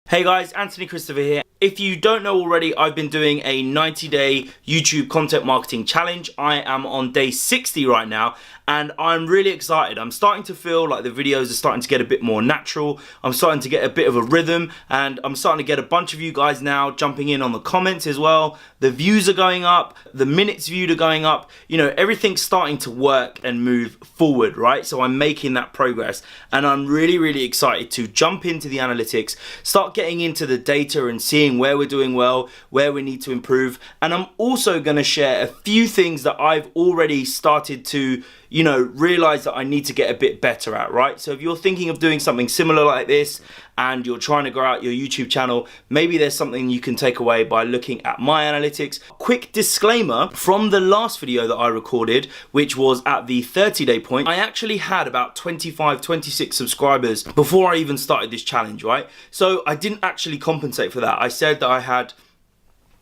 Hey guys, Anthony Christopher here. If you don't know already, I've been doing a 90-day YouTube content marketing challenge. I am on day 60 right now, and I'm really excited. I'm starting to feel like the videos are starting to get a bit more natural. I'm starting to get a bit of a rhythm, and I'm starting to get a bunch of you guys now jumping in on the comments as well. The views are going up, the minutes viewed are going up. You know, everything's starting to work and move forward, right? So I'm making that progress, and I'm really excited to jump into the analytics, start getting into the data and seeing where we're doing well, where we need to improve. And I'm also going to share a few things that I've already started to, you know, realize that I need to get a bit better at, right? So if you're thinking of doing something similar like this and you're trying to grow out your YouTube channel, maybe there's something you can take away by looking at my analytics. Quick disclaimer, from the last video that I recorded, which was at the 30-day point, I actually had about 26 subscribers before I even started this challenge, right? So I didn't actually compensate for that. I said that I had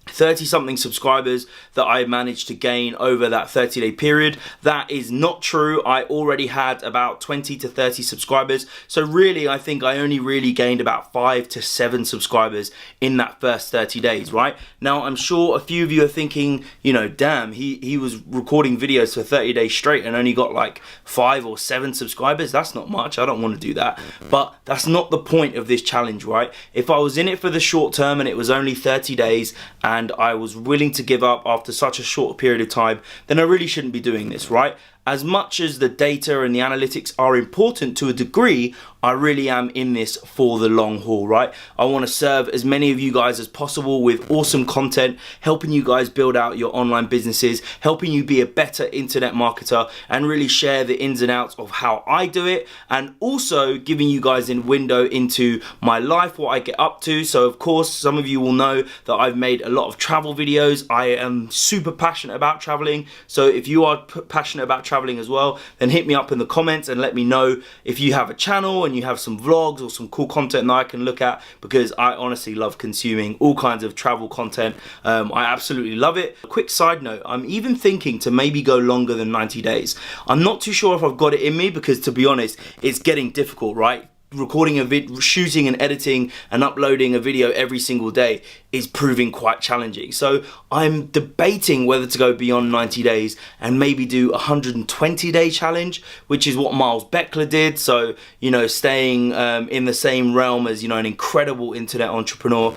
30 something subscribers that I managed to gain over that 30-day period. That is not true. I already had about 20 to 30 subscribers. So really, I think I only really gained about 5 to 7 subscribers in that first 30 days, right? Now, I'm sure a few of you are thinking, you know, damn, he was recording videos for 30 days straight and only got like 5 or 7 subscribers. That's not much. I don't want to do that. But that's not the point of this challenge, right? If I was in it for the short term and it was only 30 days and I was willing to give up after such a short period of time, then I really shouldn't be doing this, right? As much as the data and the analytics are important to a degree, I really am in this for the long haul, right? I want to serve as many of you guys as possible with awesome content, helping you guys build out your online businesses, helping you be a better internet marketer, and really share the ins and outs of how I do it, and also giving you guys a window into my life, what I get up to. So of course, some of you will know that I've made a lot of travel videos. I am super passionate about traveling. So if you are passionate about traveling as well, then hit me up in the comments and let me know if you have a channel and you have some vlogs or some cool content that I can look at, because I honestly love consuming all kinds of travel content. I absolutely love it. A quick side note, I'm even thinking to maybe go longer than 90 days. I'm not too sure if I've got it in me, because to be honest, it's getting difficult, right? Recording a video, shooting and editing and uploading a video every single day is proving quite challenging. So I'm debating whether to go beyond 90 days and maybe do a 120-day challenge, which is what Miles Beckler did. So, you know, staying in the same realm as, you know, an incredible internet entrepreneur.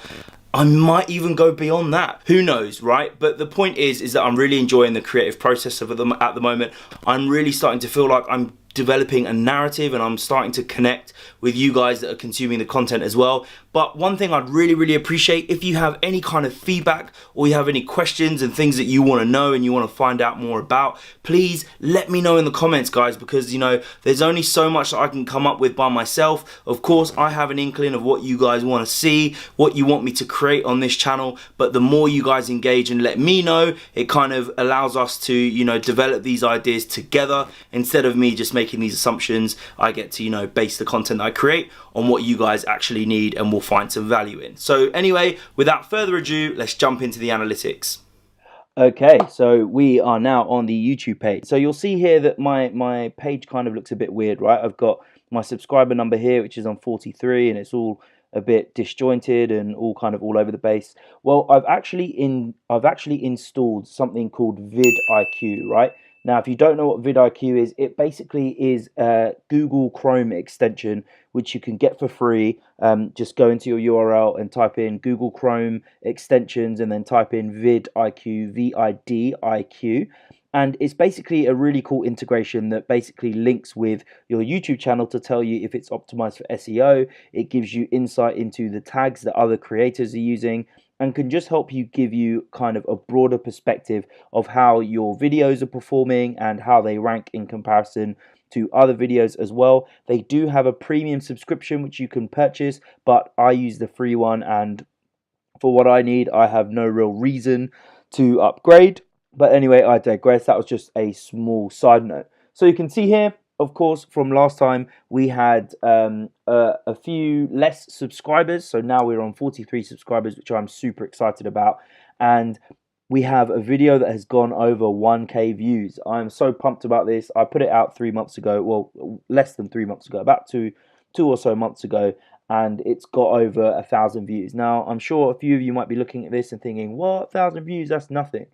I might even go beyond that. Who knows, right? But the point is that I'm really enjoying the creative process of them at the moment. I'm really starting to feel like I'm developing a narrative, and I'm starting to connect with you guys that are consuming the content as well. But one thing I'd really appreciate, if you have any kind of feedback or you have any questions and things that you want to know and you want to find out more about, please let me know in the comments, guys, because, you know, there's only so much that I can come up with by myself. Of course, I have an inkling of what you guys want to see, what you want me to create on this channel, but the more you guys engage and let me know, it kind of allows us to, you know, develop these ideas together. Instead of me just making these assumptions, I get to, you know, base the content that I create on what you guys actually need and will find some value in. So anyway, without further ado, let's jump into the analytics. Okay, so we are now on the YouTube page. So you'll see here that my page kind of looks a bit weird, right? I've got my subscriber number here, which is on 43, and it's all a bit disjointed and all kind of all over the place. Well, I've actually installed something called vidIQ, right? Now, if you don't know what vidIQ is, it basically is a Google Chrome extension, which you can get for free. Just go into your URL and type in Google Chrome extensions and then type in vidIQ, VIDIQ. And it's basically a really cool integration that basically links with your YouTube channel to tell you if it's optimized for SEO. It gives you insight into the tags that other creators are using, and can just help you give you kind of a broader perspective of how your videos are performing and how they rank in comparison to other videos as well. They do have a premium subscription which you can purchase, but I use the free one, and for what I need, I have no real reason to upgrade. But anyway, I digress. That was just a small side note. So you can see here, of course, from last time, we had a few less subscribers. So now we're on 43 subscribers, which I'm super excited about. And we have a video that has gone over 1K views. I'm so pumped about this. I put it out 3 months ago. Well, less than 3 months ago, about two or so months ago. and it's got over 1,000 views. Now, I'm sure a few of you might be looking at this and thinking, what, 1,000 views, that's nothing.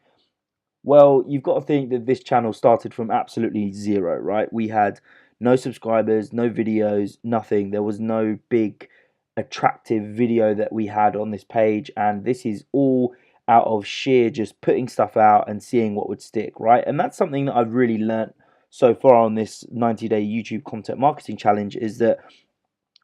Well, you've got to think that this channel started from absolutely zero, right? We had no subscribers, no videos, nothing. There was no big attractive video that we had on this page, and this is all out of sheer just putting stuff out and seeing what would stick, right? And that's something that I've really learnt so far on this 90-day YouTube content marketing challenge, is that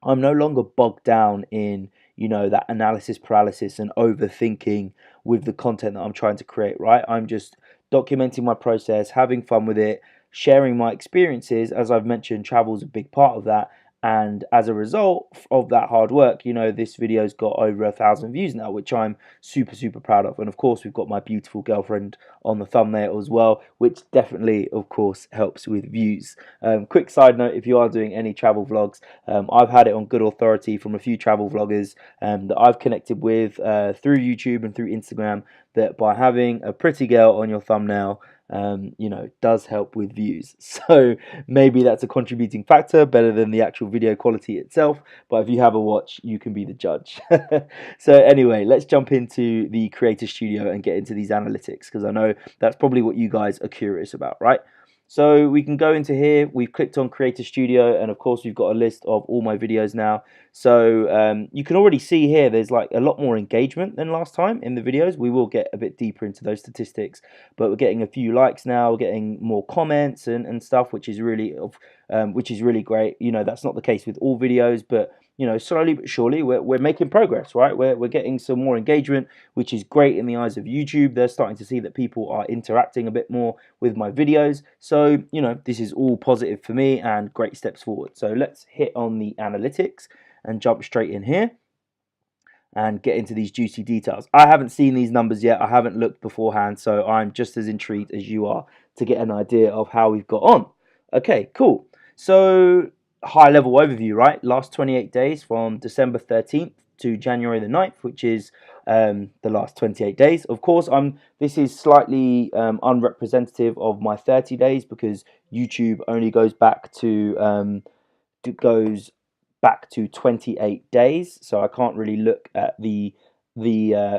I'm no longer bogged down in, that analysis paralysis and overthinking with the content that I'm trying to create, right? I'm just documenting my process, having fun with it, sharing my experiences. As I've mentioned, travel is a big part of that. And as a result of that hard work, this video's got over 1,000 views now, which I'm super, super proud of. And of course, we've got my beautiful girlfriend on the thumbnail as well, which definitely, of course, helps with views. Quick side note, if you are doing any travel vlogs, I've had it on good authority from a few travel vloggers that I've connected with through YouTube and through Instagram, that by having a pretty girl on your thumbnail, does help with views. So maybe that's a contributing factor, better than the actual video quality itself. But if you have a watch, you can be the judge. So anyway, let's jump into the Creator Studio and get into these analytics, because I know that's probably what you guys are curious about, right? So we can go into here, we've clicked on Creator Studio, and of course we've got a list of all my videos now. So you can already see here there's like a lot more engagement than last time in the videos. We will get a bit deeper into those statistics, but we're getting a few likes now, we're getting more comments and stuff, which is really great. That's not the case with all videos, but slowly but surely we're making progress, right? We're getting some more engagement, which is great in the eyes of YouTube. They're starting to see that people are interacting a bit more with my videos. So, this is all positive for me and great steps forward. So let's hit on the analytics and jump straight in here and get into these juicy details. I haven't seen these numbers yet. I haven't looked beforehand, so I'm just as intrigued as you are to get an idea of how we've got on. Okay, cool. So high level overview, right? Last 28 days from December 13th to January the 9th, which is the last 28 days. Of course, this is slightly unrepresentative of my 30 days, because YouTube only goes back to 28 days, so I can't really look at the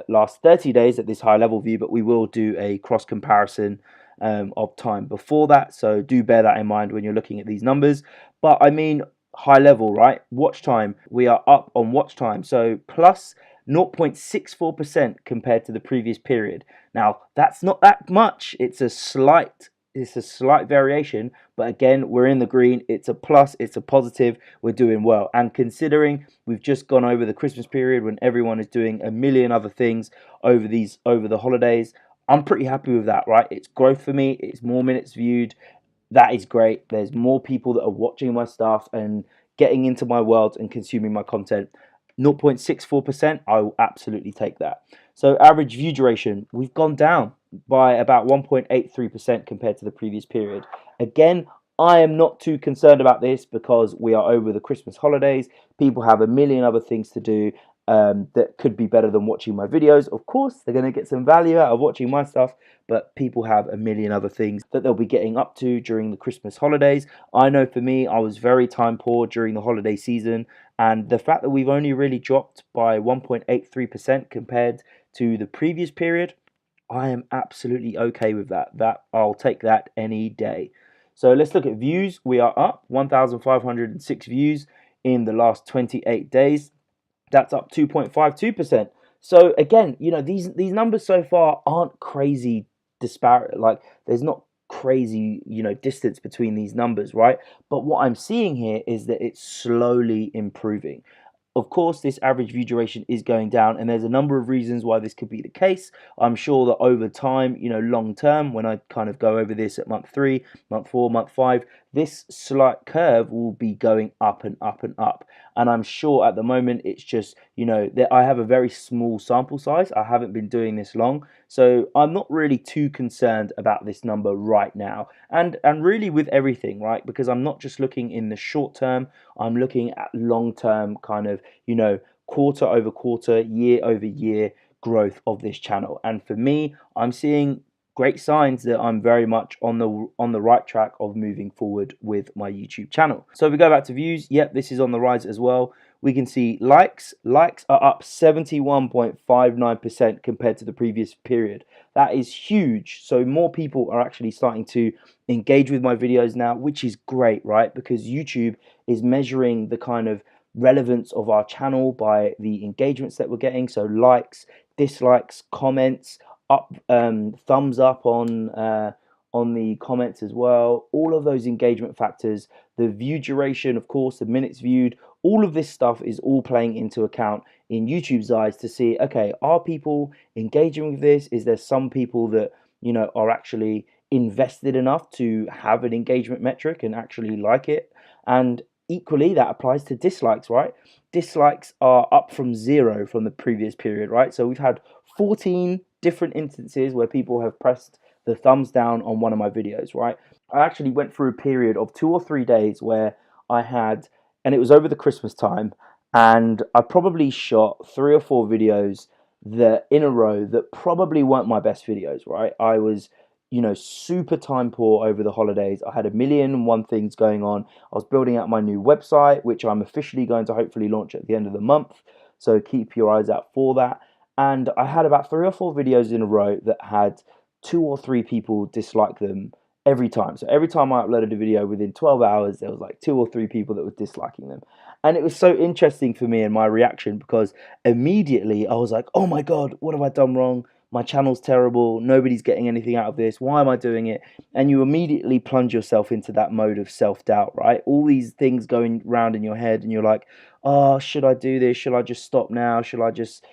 last 30 days at this high level view, but we will do a cross comparison of time before that, so do bear that in mind when you're looking at these numbers. But I mean, high level, right? Watch time, we are up on watch time, so plus 0.64% compared to the previous period. Now, that's not that much. It's a slight variation, but again, we're in the green. It's a plus, it's a positive. We're doing well. And considering we've just gone over the Christmas period when everyone is doing a million other things over the holidays, I'm pretty happy with that, right? It's growth for me. It's more minutes viewed. That is great. There's more people that are watching my stuff and getting into my world and consuming my content. 0.64%, I will absolutely take that. So average view duration, we've gone down by about 1.83% compared to the previous period. Again, I am not too concerned about this because we are over the Christmas holidays. People have a million other things to do that could be better than watching my videos. Of course, they're going to get some value out of watching my stuff, but people have a million other things that they'll be getting up to during the Christmas holidays. I know for me, I was very time poor during the holiday season, and the fact that we've only really dropped by 1.83% compared to the previous period, I am absolutely okay with that. I'll take that any day. So let's look at views. We are up 1,506 views in the last 28 days. That's up 2.52%. So again, these numbers so far aren't crazy disparate. Like, there's not crazy, distance between these numbers, right? But what I'm seeing here is that it's slowly improving. Of course, this average view duration is going down, and there's a number of reasons why this could be the case. I'm sure that over time, long term, when I kind of go over this at month 3, month 4, month 5, this slight curve will be going up and up and up. And I'm sure at the moment it's just, that I have a very small sample size. I haven't been doing this long, so I'm not really too concerned about this number right now. And really with everything, right? Because I'm not just looking in the short term, I'm looking at long term kind of, quarter over quarter, year over year growth of this channel. And for me, I'm seeing great signs that I'm very much on the right track of moving forward with my YouTube channel. So if we go back to views, yep, this is on the rise as well. we can see likes are up 71.59% compared to the previous period. That is huge. So more people are actually starting to engage with my videos now, which is great, right? Because YouTube is measuring the kind of relevance of our channel by the engagements that we're getting. So likes, dislikes, comments, thumbs up on the comments as well. All of those engagement factors, the view duration, of course, the minutes viewed, all of this stuff is all playing into account in YouTube's eyes to see, okay, are people engaging with this? Is there some people that, are actually invested enough to have an engagement metric and actually like it? And equally, that applies to dislikes, right? Dislikes are up from 0 from the previous period, right? So we've had 14 different instances where people have pressed the thumbs down on one of my videos, right? I actually went through a period of 2 or 3 days where I had, and it was over the Christmas time, and I probably shot 3 or 4 videos that in a row that probably weren't my best videos, right? I was, super time poor over the holidays. I had a million and one things going on. I was building out my new website, which I'm officially going to hopefully launch at the end of the month. So keep your eyes out for that. And I had about 3 or 4 videos in a row that had 2 or 3 people dislike them every time. So every time I uploaded a video within 12 hours, there was like 2 or 3 people that were disliking them. And it was so interesting for me and my reaction because immediately I was like, oh my God, what have I done wrong? My channel's terrible. Nobody's getting anything out of this. Why am I doing it? And you immediately plunge yourself into that mode of self-doubt, right? All these things going round in your head and you're like, oh, should I do this? Should I just stop now? Should I just,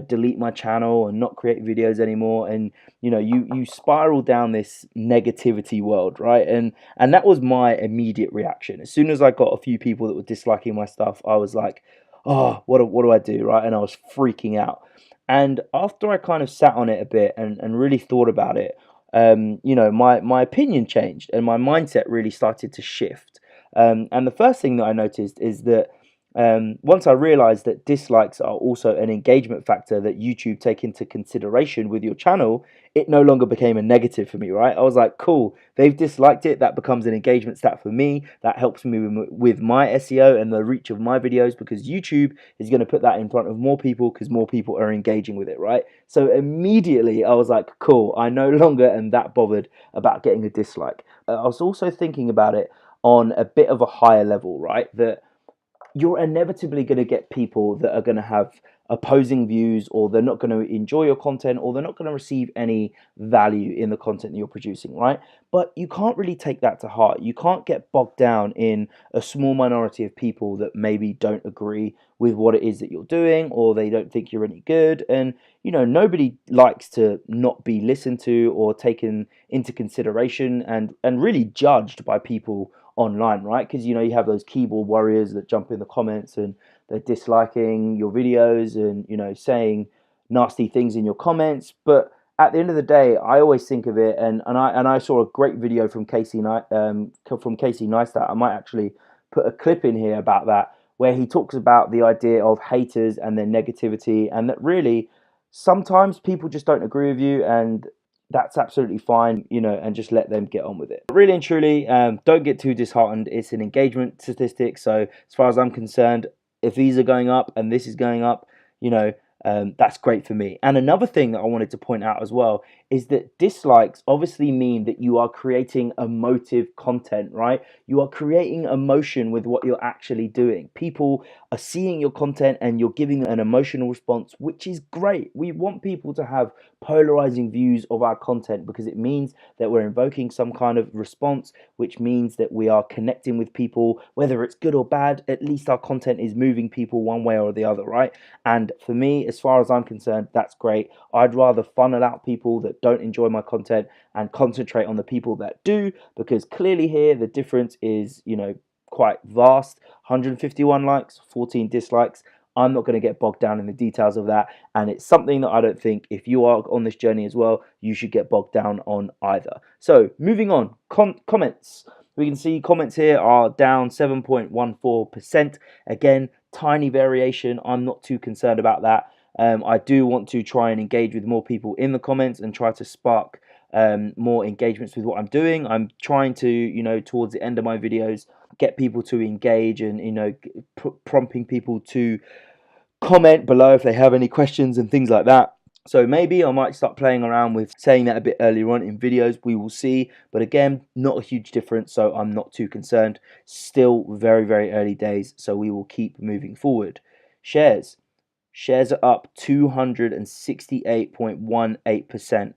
delete my channel and not create videos anymore? And you spiral down this negativity world, right? And that was my immediate reaction. As soon as I got a few people that were disliking my stuff, I was like, oh, what do I do, right? And I was freaking out. And after I kind of sat on it a bit and really thought about it, my opinion changed and my mindset really started to shift. And the first thing that I noticed is that once I realized that dislikes are also an engagement factor that YouTube take into consideration with your channel, it no longer became a negative for me, right? I was like, cool, they've disliked it. That becomes an engagement stat for me. That helps me with my SEO and the reach of my videos because YouTube is going to put that in front of more people because more people are engaging with it, right? So immediately I was like, cool, I no longer am that bothered about getting a dislike. I was also thinking about it on a bit of a higher level, right? That you're inevitably going to get people that are going to have opposing views, or they're not going to enjoy your content, or they're not going to receive any value in the content that you're producing, right? But you can't really take that to heart. You can't get bogged down in a small minority of people that maybe don't agree with what it is that you're doing, or they don't think you're any good. And nobody likes to not be listened to or taken into consideration and really judged by people online, right? Because you have those keyboard warriors that jump in the comments and they're disliking your videos and saying nasty things in your comments. But at the end of the day, I always think of it, and I saw a great video from Casey Neistat. I might actually put a clip in here about that, where he talks about the idea of haters and their negativity, and that really sometimes people just don't agree with you, and that's absolutely fine, and just let them get on with it. Really and truly, don't get too disheartened. It's an engagement statistic. So as far as I'm concerned, if these are going up and this is going up, that's great for me. And another thing that I wanted to point out as well is that dislikes obviously mean that you are creating emotive content, right? You are creating emotion with what you're actually doing. People are seeing your content and you're giving an emotional response, which is great. We want people to have polarizing views of our content because it means that we're invoking some kind of response, which means that we are connecting with people, whether it's good or bad. At least our content is moving people one way or the other, right? And for me, as far as I'm concerned, that's great. I'd rather funnel out people that don't enjoy my content and concentrate on the people that do, because clearly here the difference is, quite vast. 151 likes, 14 dislikes. I'm not going to get bogged down in the details of that, and it's something that I don't think, if you are on this journey as well, you should get bogged down on either. So moving on, comments. We can see comments here are down 7.14%. Again, tiny variation. I'm not too concerned about that. I do want to try and engage with more people in the comments and try to spark more engagements with what I'm doing. I'm trying to, towards the end of my videos, get people to engage, and prompting people to comment below if they have any questions and things like that. So maybe I might start playing around with saying that a bit earlier on in videos. We will see. But again, not a huge difference, so I'm not too concerned. Still very, very early days, so we will keep moving forward. Shares. Shares are up 268.18%.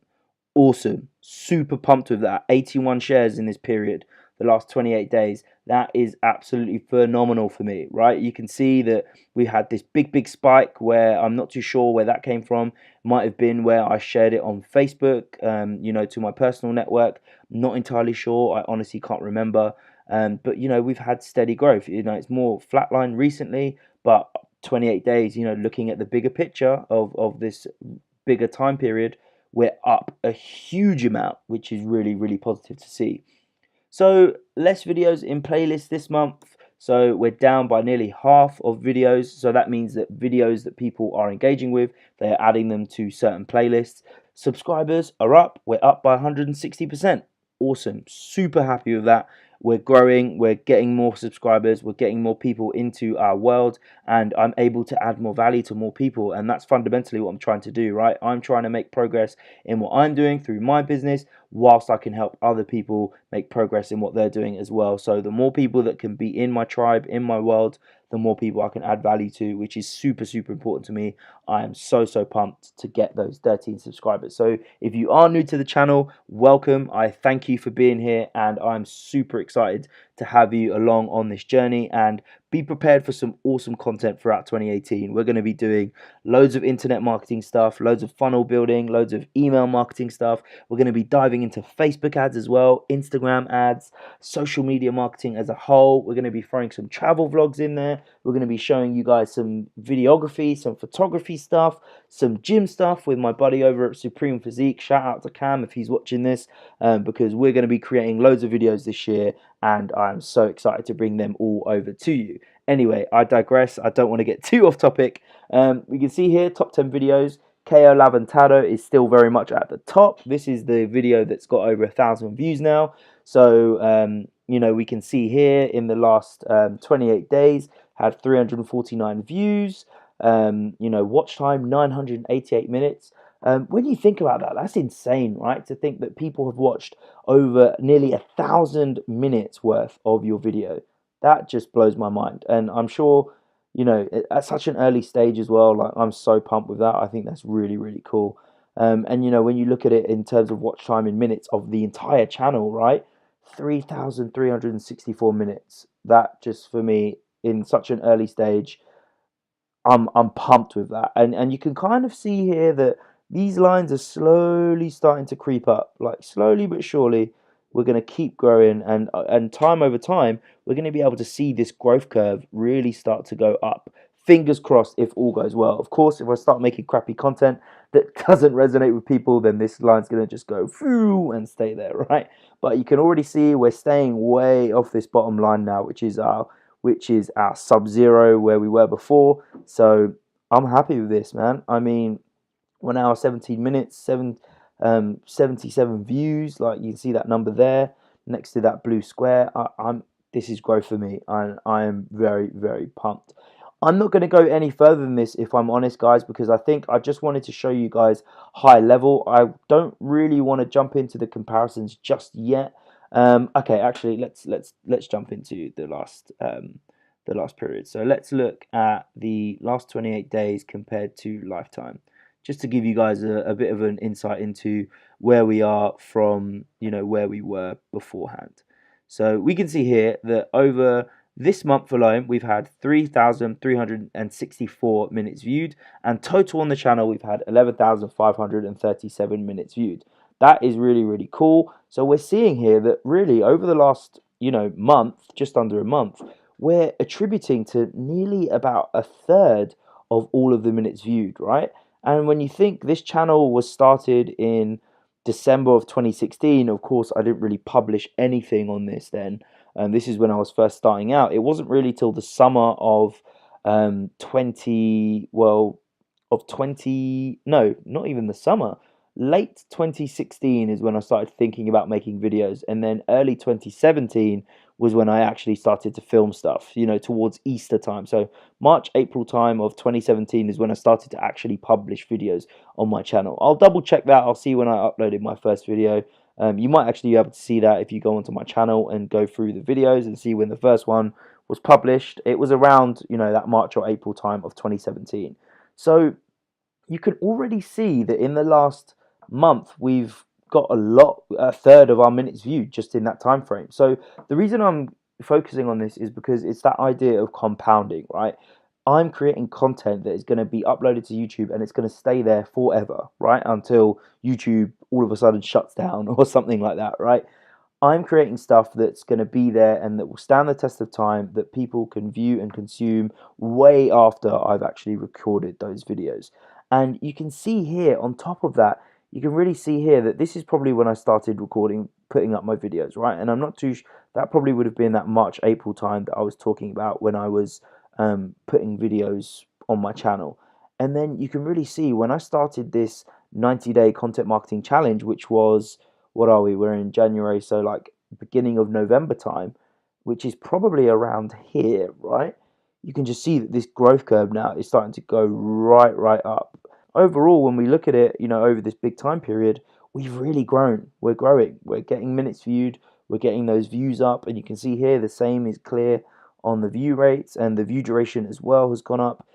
Awesome. Super pumped with that. 81 shares in this period, the last 28 days. That is absolutely phenomenal for me, right? You can see that we had this big spike where I'm not too sure where that came from. Might have been where I shared it on Facebook, to my personal network. Not entirely sure. I honestly can't remember. But we've had steady growth. It's more flatline recently, but 28 days, looking at the bigger picture of this bigger time period, we're up a huge amount, which is really, really positive to see. So less videos in playlists this month. So we're down by nearly half of videos. So that means that videos that people are engaging with, they're adding them to certain playlists. Subscribers are up. We're up by 160%. Awesome. Super happy with that. We're growing, we're getting more subscribers, we're getting more people into our world, and I'm able to add more value to more people. And that's fundamentally what I'm trying to do, right? I'm trying to make progress in what I'm doing through my business, whilst I can help other people make progress in what they're doing as well. So the more people that can be in my tribe, in my world, the more people I can add value to, which is super, super important to me. I am so pumped to get those 13 subscribers. So if you are new to the channel, welcome. I thank you for being here, and I'm super excited to have you along on this journey, and be prepared for some awesome content throughout 2018. We're going to be doing loads of internet marketing stuff, loads of funnel building, loads of email marketing stuff. We're going to be diving into Facebook ads as well, Instagram ads, social media marketing as a whole. We're going to be throwing some travel vlogs in there. We're going to be showing you guys some videography, some photography stuff, some gym stuff with my buddy over at Supreme Physique. Shout out to Cam if he's watching this, because we're going to be creating loads of videos this year, and I'm so excited to bring them all over to you. Anyway, I digress. I don't want to get too off topic. We can see here, top 10 videos. KO Laventado is still very much at the top. This is the video that's got over 1,000 views now. So, we can see here in the last 28 days, had 349 views. Watch time 988 minutes. When you think about that, that's insane, right? To think that people have watched over nearly 1,000 minutes worth of your video. That just blows my mind. And I'm sure, at such an early stage as well, like, I'm so pumped with that. I think that's really, really cool. And, when you look at it in terms of watch time in minutes of the entire channel, right? 3,364 minutes. That just, for me, in such an early stage, I'm pumped with that. And you can kind of see here that these lines are slowly starting to creep up, like slowly but surely. We're going to keep growing, and time over time, we're going to be able to see this growth curve really start to go up. Fingers crossed if all goes well. Of course, if I start making crappy content that doesn't resonate with people, then this line's going to just go through and stay there, right? But you can already see we're staying way off this bottom line now, which is our sub-zero where we were before. So I'm happy with this, man. I mean, 1 hour 17 minutes, 77 views. Like, you can see that number there next to that blue square. This is growth for me. I am very, very pumped. I'm not going to go any further than this, if I'm honest, guys, because I think I just wanted to show you guys high level. I don't really want to jump into the comparisons just yet. Okay, actually, let's jump into the last period. So let's look at the last 28 days compared to lifetime, just to give you guys a bit of an insight into where we are from, where we were beforehand. So we can see here that over this month alone, we've had 3,364 minutes viewed, and total on the channel, we've had 11,537 minutes viewed. That is really, really cool. So we're seeing here that really over the last, month, just under a month, we're attributing to nearly about a third of all of the minutes viewed, right? And when you think this channel was started in December of 2016, of course, I didn't really publish anything on this then. This is when I was first starting out. It wasn't really till the summer of no, not even the summer. late 2016 is when I started thinking about making videos, and then early 2017 was when I actually started to film stuff, you know, towards Easter time. So March, April time of 2017 is when I started to actually publish videos on my channel. I'll double check that. I'll see when I uploaded my first video. You might actually be able to see that if you go onto my channel and go through the videos and see when the first one was published. It was around, you know, that March or April time of 2017. So you can already see that in the last month we've got a third of our minutes viewed just in that time frame. So the reason I'm focusing on this is because it's that idea of compounding, right? I'm creating content that is going to be uploaded to YouTube and it's going to stay there forever, right? Until YouTube all of a sudden shuts down or something like that, right? I'm creating stuff that's going to be there and that will stand the test of time, that people can view and consume way after I've actually recorded those videos. And you can see here on top of that, you can really see here that this is probably when I started recording, putting up my videos, right? And I'm not too, that probably would have been that March, April time that I was talking about when I was putting videos on my channel. And then you can really see when I started this 90-day content marketing challenge, which was, what are we? We're in January, so like beginning of November time, which is probably around here, right? You can just see that this growth curve now is starting to go right up. Overall, when we look at it, you know, over this big time period, we've really grown. We're growing. We're getting minutes viewed. We're getting those views up, and you can see here the same is clear on the view rates, and the view duration as well has gone up.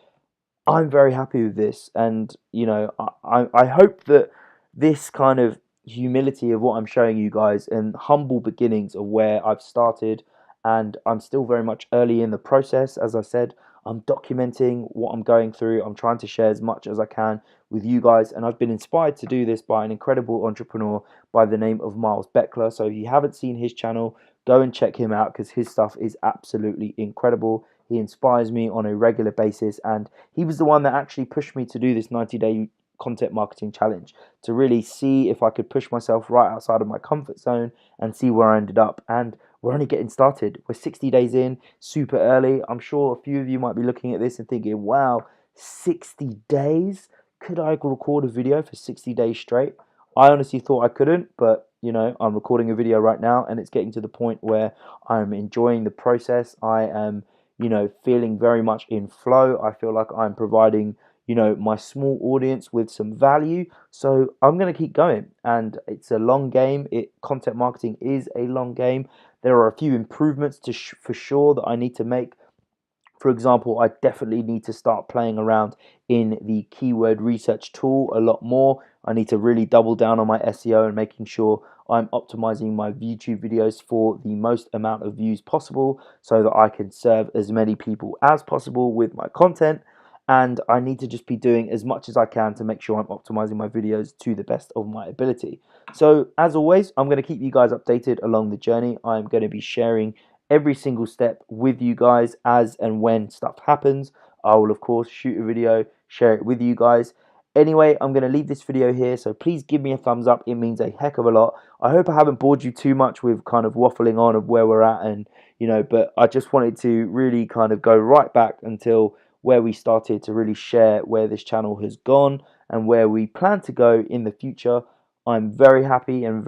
I'm very happy with this, and you know, I hope that this kind of humility of what I'm showing you guys and humble beginnings of where I've started, and I'm still very much early in the process. As I said, I'm documenting what I'm going through. I'm trying to share as much as I can with you guys, and I've been inspired to do this by an incredible entrepreneur by the name of Miles Beckler. So if you haven't seen his channel, go and check him out because his stuff is absolutely incredible. He inspires me on a regular basis, and he was the one that actually pushed me to do this 90-day content marketing challenge to really see if I could push myself right outside of my comfort zone and see where I ended up. And we're only getting started. We're 60 days in, super early. I'm sure a few of you might be looking at this and thinking, wow, 60 days? Could I record a video for 60 days straight? I honestly thought I couldn't, but you know, I'm recording a video right now and it's getting to the point where I'm enjoying the process. I am, you know, feeling very much in flow. I feel like I'm providing, you know, my small audience with some value. So I'm going to keep going, and it's a long game. Content marketing is a long game. There are a few improvements for sure that I need to make. For example, I definitely need to start playing around in the keyword research tool a lot more. I need to really double down on my SEO and making sure I'm optimizing my YouTube videos for the most amount of views possible so that I can serve as many people as possible with my content. And I need to just be doing as much as I can to make sure I'm optimizing my videos to the best of my ability. So as always, I'm going to keep you guys updated along the journey. I'm going to be sharing every single step with you guys as and when stuff happens. I will of course shoot a video, share it with you guys. Anyway, I'm going to leave this video here, so please give me a thumbs up. It means a heck of a lot. I hope I haven't bored you too much with kind of waffling on of where we're at, and you know, but I just wanted to really kind of go right back until where we started to really share where this channel has gone and where we plan to go in the future. I'm very happy and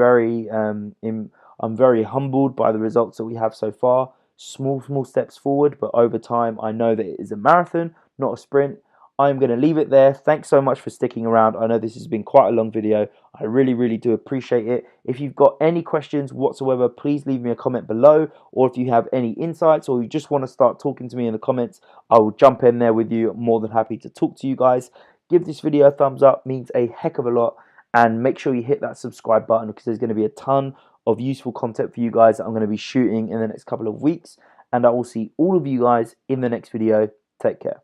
I'm very humbled by the results that we have so far. Small steps forward, but over time, I know that it is a marathon, not a sprint. I'm going to leave it there. Thanks so much for sticking around. I know this has been quite a long video. I really do appreciate it. If you've got any questions whatsoever, please leave me a comment below. Or if you have any insights or you just want to start talking to me in the comments, I will jump in there with you. I'm more than happy to talk to you guys. Give this video a thumbs up, means a heck of a lot. And make sure you hit that subscribe button because there's going to be a ton of useful content for you guys that I'm going to be shooting in the next couple of weeks. And I will see all of you guys in the next video. Take care.